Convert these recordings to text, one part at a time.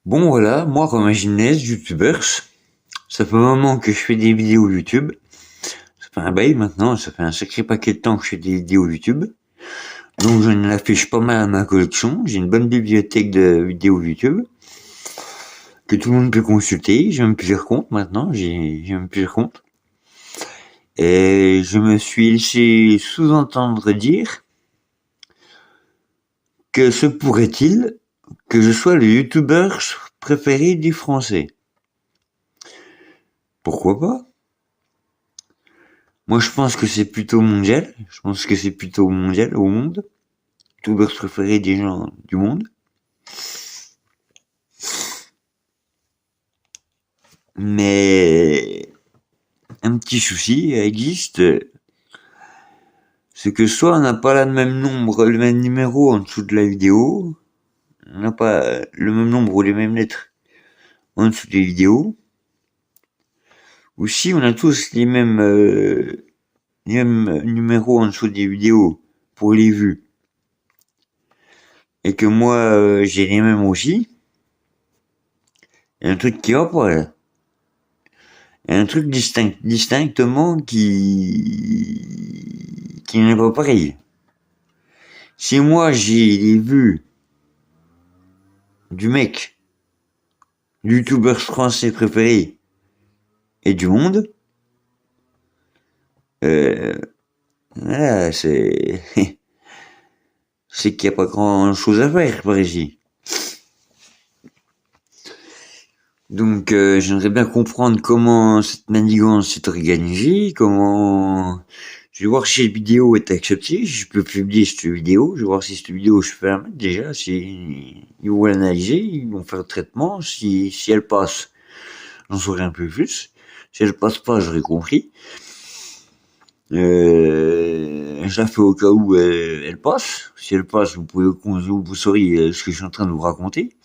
Bon voilà, moi comme un gymnase, youtubeurs, ça fait un moment que je fais des vidéos YouTube. Ça fait un bail maintenant, ça fait un sacré paquet de temps que je fais des vidéos YouTube. Donc j'en affiche pas mal à ma collection. J'ai une bonne bibliothèque de vidéos YouTube que tout le monde peut consulter. J'ai même plusieurs comptes maintenant, j'ai même plusieurs comptes. Et je me suis laissé sous-entendre dire que se pourrait-il que je sois le youtubeur préféré des Français. Pourquoi pas? Moi, je pense que c'est plutôt mondial. Je pense que c'est plutôt mondial au monde. Youtubeurs préférés des gens du monde. Mais un petit souci existe, c'est que soit on n'a pas le même nombre, le même numéro en dessous de la vidéo, on n'a pas le même nombre ou les mêmes lettres en dessous des vidéos, ou si on a tous les mêmes numéros en dessous des vidéos pour les vues, et que moi j'ai les mêmes aussi, il y a un truc qui va pas là. Il y a un truc distinctement qui n'est pas pareil. Si moi j'ai les vues du mec, du youtubeur français préféré et du monde, euh, voilà, c'est qu'il n'y a pas grand chose à faire par ici. Donc j'aimerais bien comprendre comment cette manigance s'est organisée, comment... Je vais voir si cette vidéo est acceptée, si je peux publier cette vidéo, je vais voir si cette vidéo je peux la mettre déjà, si ils vont l'analyser, ils vont faire le traitement, si elle passe, j'en saurai un peu plus. Si elle passe pas, j'aurai compris. Je la fais au cas où elle passe. Si elle passe, vous saurez ce que je suis en train de vous raconter.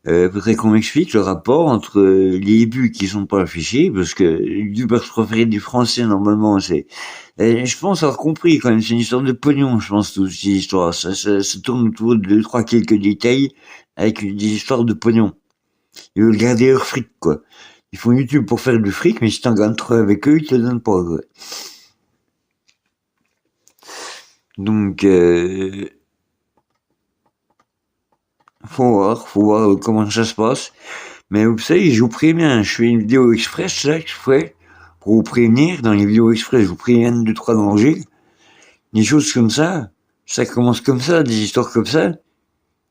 Faudrait qu'on m'explique le rapport entre les buts qui sont pas affichés, parce que le youtubeur préféré du français, normalement, c'est... je pense avoir compris, quand même, c'est une histoire de pognon, je pense, toute cette histoire. Ça tourne autour de deux, trois, quelques détails, avec des histoires de pognon. Ils veulent garder leur fric, quoi. Ils font YouTube pour faire du fric, mais si t'en gagnes trop avec eux, ils te le donnent pas, quoi. Donc, faut voir comment ça se passe. Mais vous savez, je vous préviens, je fais une vidéo express, là, que je ferai, pour vous prévenir. Dans les vidéos express, je vous préviens de trois dangers. Des choses comme ça commence comme ça, des histoires comme ça.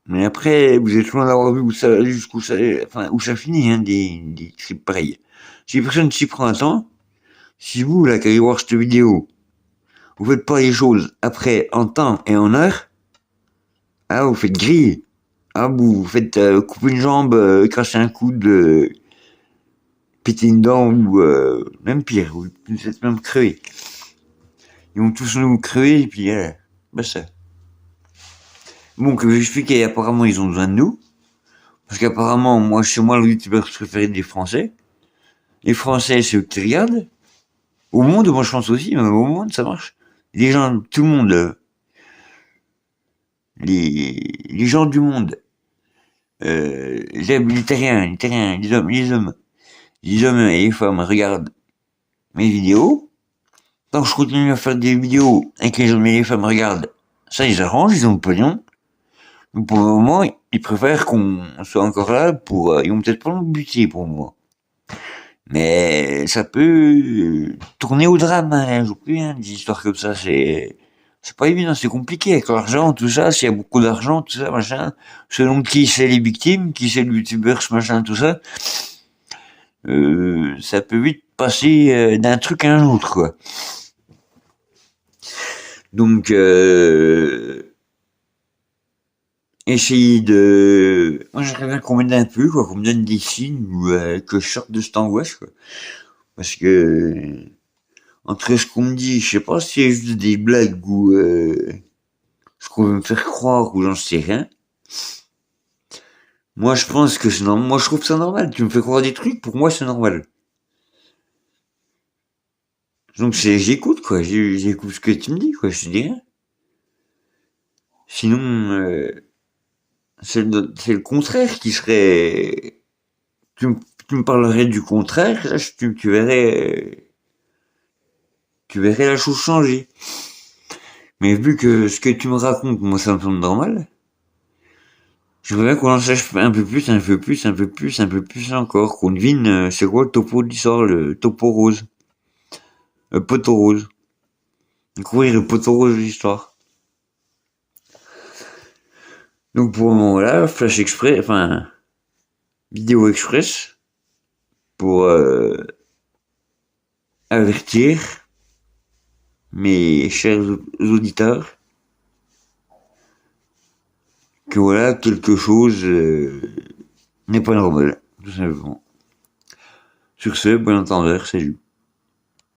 Mais après, vous êtes loin d'avoir vu où ça, jusqu'où ça, enfin, où ça finit, hein, des trucs pareils. Si personne s'y prend à temps, si vous, là, qui allez voir cette vidéo, vous faites pas les choses après, en temps et en heure, ah, vous faites griller. Ah, vous faites couper une jambe, casser un coude, péter une dent ou même pire, vous êtes même crevé. Ils vont tous nous crever et puis bah ça. Bon, que je expliquais, apparemment ils ont besoin de nous. Parce qu'apparemment, moi, chez moi, le youtubeur préféré des Français. Les Français, c'est eux qui regardent. Au monde, moi je pense aussi, mais au monde, ça marche. Les gens, tout le monde, les gens du monde, les terriens, les hommes et les femmes regardent mes vidéos. Tant que je continue à faire des vidéos et que les hommes et les femmes regardent, ça ils arrangent, ils ont le pognon. Donc pour le moment, ils préfèrent qu'on soit encore là pour, ils vont peut-être pas nous buter pour moi. Mais ça peut tourner au drame, hein, je vous préviens, des histoires comme ça, c'est pas évident, c'est compliqué avec l'argent, tout ça, s'il y a beaucoup d'argent, tout ça, machin, selon qui c'est les victimes, qui c'est le youtubeur, ce machin, tout ça, ça peut vite passer d'un truc à un autre, quoi. Donc, essayer de... Moi, j'aimerais bien qu'on m'aide un peu, quoi, qu'on me donne des signes, ou que je sorte de cette angoisse, quoi. Parce que, entre ce qu'on me dit, je sais pas si c'est juste des blagues ou ce qu'on veut me faire croire ou j'en sais rien. Moi, je pense que c'est normal. Moi, je trouve ça normal. Tu me fais croire des trucs, pour moi, c'est normal. Donc, j'écoute, quoi. J'écoute ce que tu me dis, quoi. Je te dis rien. Sinon, c'est le contraire qui serait... Tu me parlerais du contraire, là, tu verrais la chose changer. Mais vu que ce que tu me racontes, moi, ça me semble normal, je voudrais qu'on en sache un peu plus, un peu plus, un peu plus, un peu plus encore, qu'on devine c'est quoi le topo de l'histoire, le topo rose, le poteau rose. Découvrir le poteau rose de l'histoire. Donc pour le moment là, Flash Express, enfin Vidéo Express, pour avertir mes chers auditeurs que voilà, quelque chose n'est pas normal, tout simplement. Sur ce, bon entendeur, salut.